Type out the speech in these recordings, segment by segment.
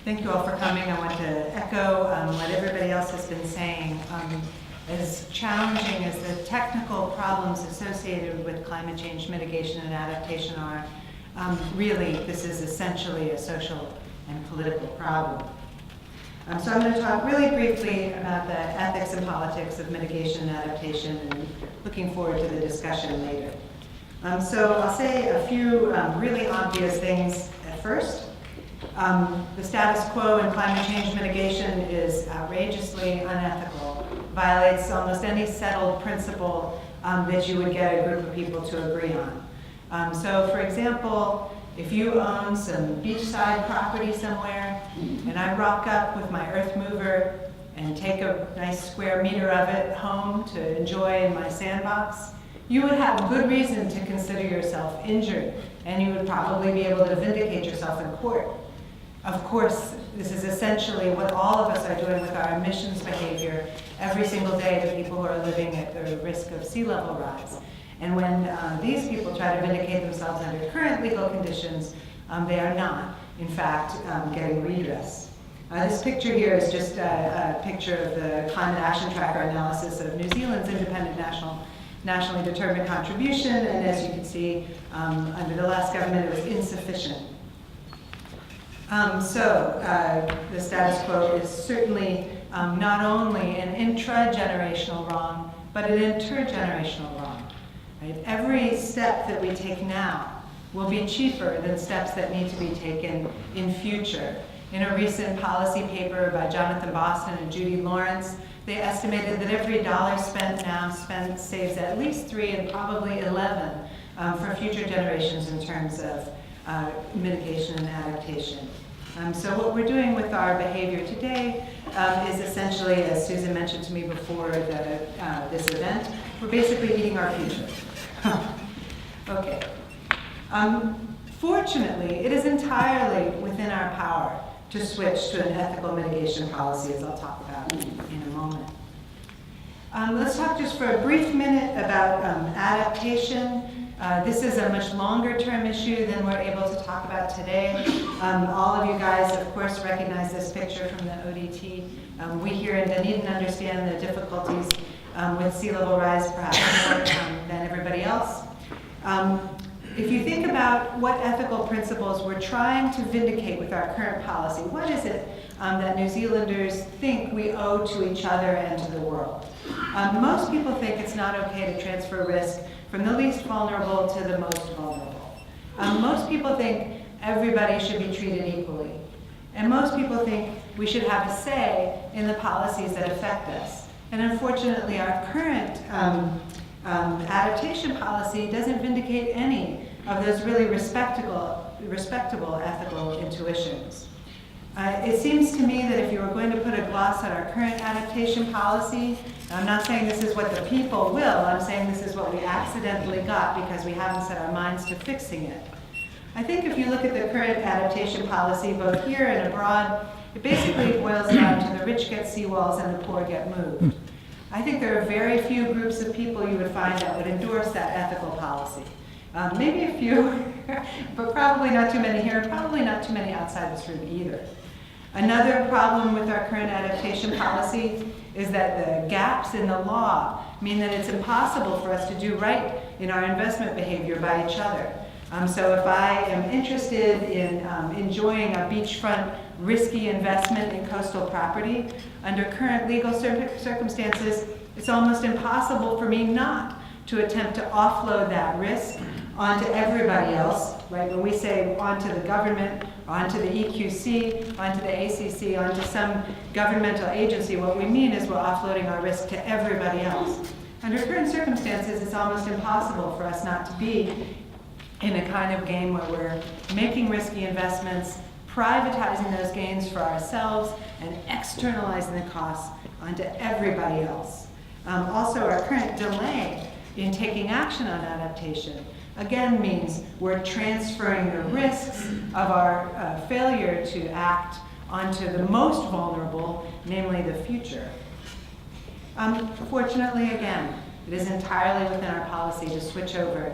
Thank you all for coming. I want to echo what everybody else has been saying. As challenging as the technical problems associated with climate change mitigation and adaptation are, really this is essentially a social and political problem. So I'm going to talk really briefly about the ethics and politics of mitigation and adaptation, and looking forward to the discussion later. So I'll say a few really obvious things at first. The status quo in climate change mitigation is outrageously unethical, violates almost any settled principle that you would get a group of people to agree on. So for example, if you own some beachside property somewhere, and I rock up with my earth mover and take a nice square meter of it home to enjoy in my sandbox, you would have good reason to consider yourself injured, and you would probably be able to vindicate yourself in court. Of course, this is essentially what all of us are doing with our emissions behavior every single day to people who are living at the risk of sea level rise. And when these people try to vindicate themselves under current legal conditions, they are not, in fact, getting redress. This picture here is just a picture of the Climate Action Tracker analysis of New Zealand's independent nationally determined contribution, and as you can see, under the last government, it was insufficient. The status quo is certainly not only an intra-generational wrong, but an intergenerational wrong. Right? Every step that we take now will be cheaper than steps that need to be taken in future. In a recent policy paper by Jonathan Boston and Judy Lawrence, they estimated that every dollar spent now saves at least 3 and probably 11 for future generations in terms of mitigation and adaptation. So what we're doing with our behavior today is essentially, as Susan mentioned to me before this event, we're basically eating our future. Okay. Fortunately, it is entirely within our power to switch to an ethical mitigation policy, as I'll talk about in a moment. Let's talk just for a brief minute about adaptation. This is a much longer term issue than we're able to talk about today. All of you guys, of course, recognize this picture from the ODT. We here in Dunedin understand the difficulties with sea level rise perhaps more than everybody else. If you think about what ethical principles we're trying to vindicate with our current policy, what is it that New Zealanders think we owe to each other and to the world? Most people think it's not okay to transfer risk from the least vulnerable to the most vulnerable. Most people think everybody should be treated equally. And most people think we should have a say in the policies that affect us. And unfortunately, our current adaptation policy doesn't vindicate any of those really respectable ethical intuitions. It seems to me that if you were going to put a gloss on our current adaptation policy, I'm not saying this is what the people will, I'm saying this is what we accidentally got because we haven't set our minds to fixing it. I think if you look at the current adaptation policy, both here and abroad, it basically boils down to the rich get seawalls and the poor get moved. I think there are very few groups of people you would find that would endorse that ethical policy. Maybe a few, but probably not too many here, probably not too many outside this room either. Another problem with our current adaptation policy is that the gaps in the law mean that it's impossible for us to do right in our investment behavior by each other. So if I am interested in enjoying a beachfront risky investment in coastal property, under current legal circumstances, it's almost impossible for me not to attempt to offload that risk onto everybody else, right? When we say onto the government, onto the EQC, onto the ACC, onto some governmental agency, what we mean is we're offloading our risk to everybody else. Under current circumstances, it's almost impossible for us not to be in a kind of game where we're making risky investments, privatizing those gains for ourselves, and externalizing the costs onto everybody else. Also, our current delay in taking action on adaptation again means we're transferring the risks of our failure to act onto the most vulnerable, namely the future. Fortunately, again, it is entirely within our policy to switch over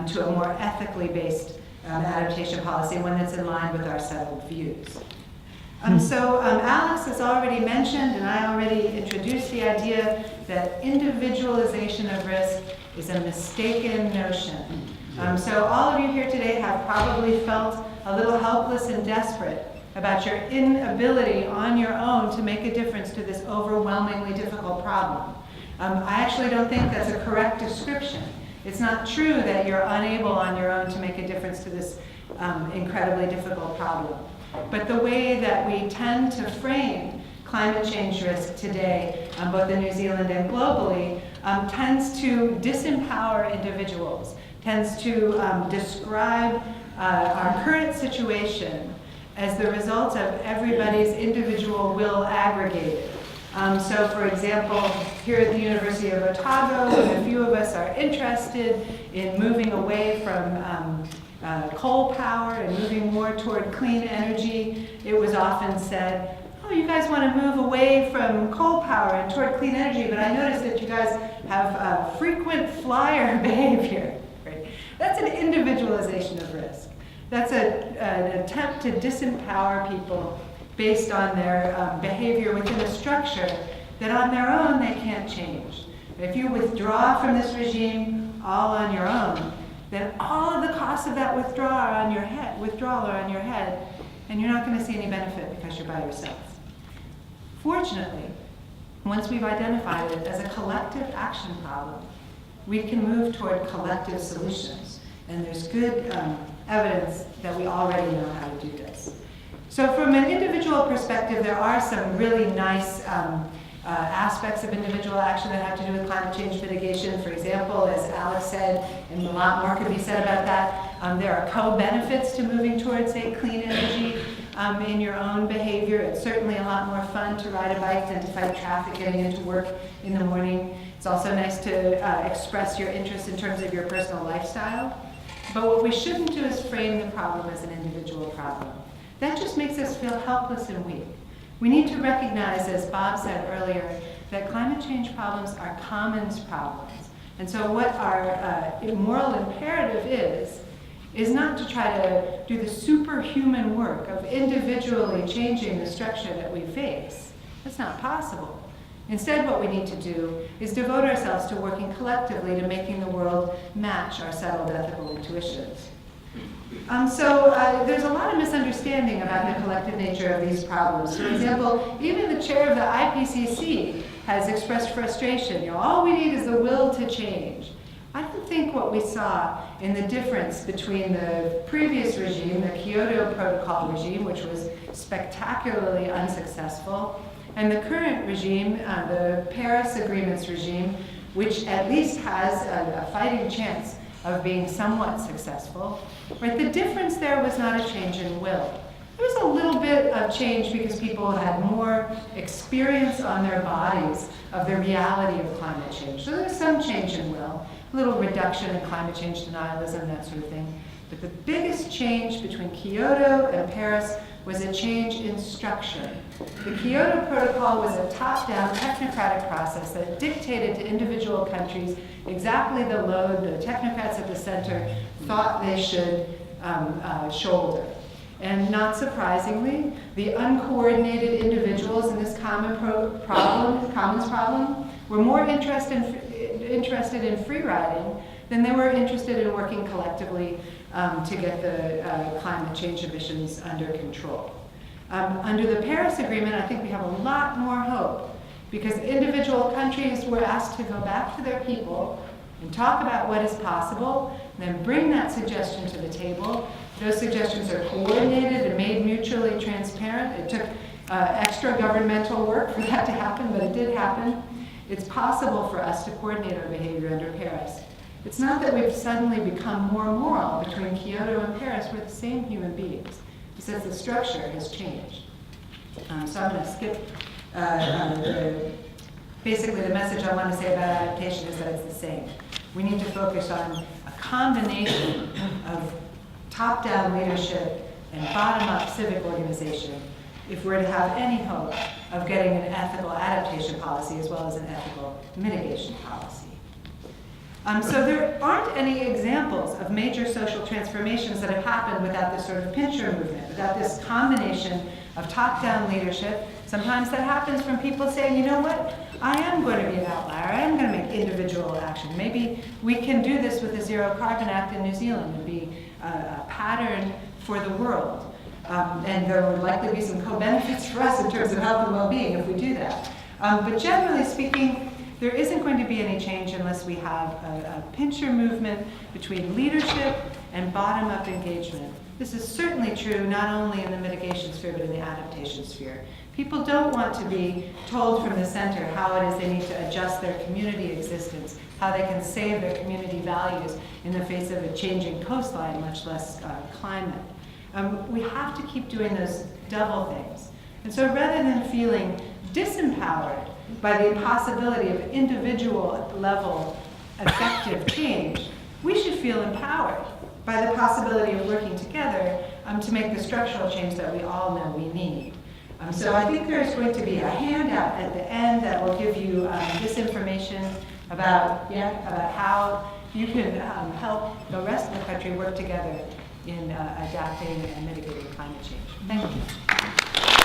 to a more ethically based adaptation policy, one that's in line with our settled views. Alex has already mentioned, and I already introduced the idea that individualization of risk is a mistaken notion. So all of you here today have probably felt a little helpless and desperate about your inability on your own to make a difference to this overwhelmingly difficult problem. I actually don't think that's a correct description. It's not true that you're unable on your own to make a difference to this incredibly difficult problem. But the way that we tend to frame climate change risk today, both in New Zealand and globally, tends to disempower individuals, tends to describe our current situation as the result of everybody's individual will aggregated. So for example, here at the University of Otago, when a few of us are interested in moving away from coal power and moving more toward clean energy, it was often said, oh, you guys want to move away from coal power and toward clean energy, but I noticed that you guys have frequent flyer behavior. Right? That's an individualization of risk. That's an attempt to disempower people based on their behavior within a structure that on their own they can't change. If you withdraw from this regime all on your own, then all of the costs of that withdrawal are on your head, and you're not going to see any benefit because you're by yourself. Fortunately, once we've identified it as a collective action problem, we can move toward collective solutions. And there's good evidence that we already know how to do this. So from an individual perspective, there are some really nice aspects of individual action that have to do with climate change mitigation. For example, as Alex said, and a lot more could be said about that, there are co-benefits to moving towards, say, clean energy in your own behavior. It's certainly a lot more fun to ride a bike than to fight traffic getting into work in the morning. It's also nice to express your interest in terms of your personal lifestyle. But what we shouldn't do is frame the problem as an individual problem. That just makes us feel helpless and weak. We need to recognize, as Bob said earlier, that climate change problems are commons problems. And so what our moral imperative is not to try to do the superhuman work of individually changing the structure that we face. That's not possible. Instead, what we need to do is devote ourselves to working collectively to making the world match our settled ethical intuitions. There's a lot of misunderstanding about the collective nature of these problems. For example, even the chair of the IPCC has expressed frustration. All we need is the will to change. I don't think what we saw in the difference between the previous regime, the Kyoto Protocol regime, which was spectacularly unsuccessful, and the current regime, the Paris Agreements regime, which at least has a fighting chance of being somewhat successful, right? The difference there was not a change in will. There was a little bit of change because people had more experience on their bodies of the reality of climate change. So there was some change in will, a little reduction in climate change denialism, that sort of thing. But the biggest change between Kyoto and Paris was a change in structure. The Kyoto Protocol was a top-down technocratic process that dictated to individual countries exactly the load the technocrats at the center thought they should shoulder. And not surprisingly, the uncoordinated individuals in this commons problem were more interested in free riding than they were interested in working collectively to get the climate change emissions under control. Under the Paris Agreement, I think we have a lot more hope because individual countries were asked to go back to their people and talk about what is possible, and then bring that suggestion to the table. Those suggestions are coordinated and made mutually transparent. It took extra governmental work for that to happen, but it did happen. It's possible for us to coordinate our behavior under Paris. It's not that we've suddenly become more moral between Kyoto and Paris. We're the same human beings. It's that the structure has changed. So I'm going to skip. Basically, the message I want to say about adaptation is that it's the same. We need to focus on a combination of top-down leadership and bottom-up civic organization if we're to have any hope of getting an ethical adaptation policy as well as an ethical mitigation policy. So there aren't any examples of major social transformations that have happened without this sort of pincher movement, without this combination of top-down leadership. Sometimes that happens from people saying, you know what, I am going to be an outlier, I am going to make individual action. Maybe we can do this with the Zero Carbon Act in New Zealand and be a pattern for the world. And there would likely be some co-benefits for us in terms of health and well-being if we do that. But generally speaking, there isn't going to be any change unless we have a pincher movement between leadership and bottom-up engagement. This is certainly true not only in the mitigation sphere, but in the adaptation sphere. People don't want to be told from the center how it is they need to adjust their community existence, how they can save their community values in the face of a changing coastline, much less climate. We have to keep doing those double things. And so rather than feeling disempowered by the impossibility of individual level effective change, we should feel empowered by the possibility of working together to make the structural change that we all know we need. So I think there's going to be a handout at the end that will give you this information about how you can help the rest of the country work together in adapting and mitigating climate change. Thank you.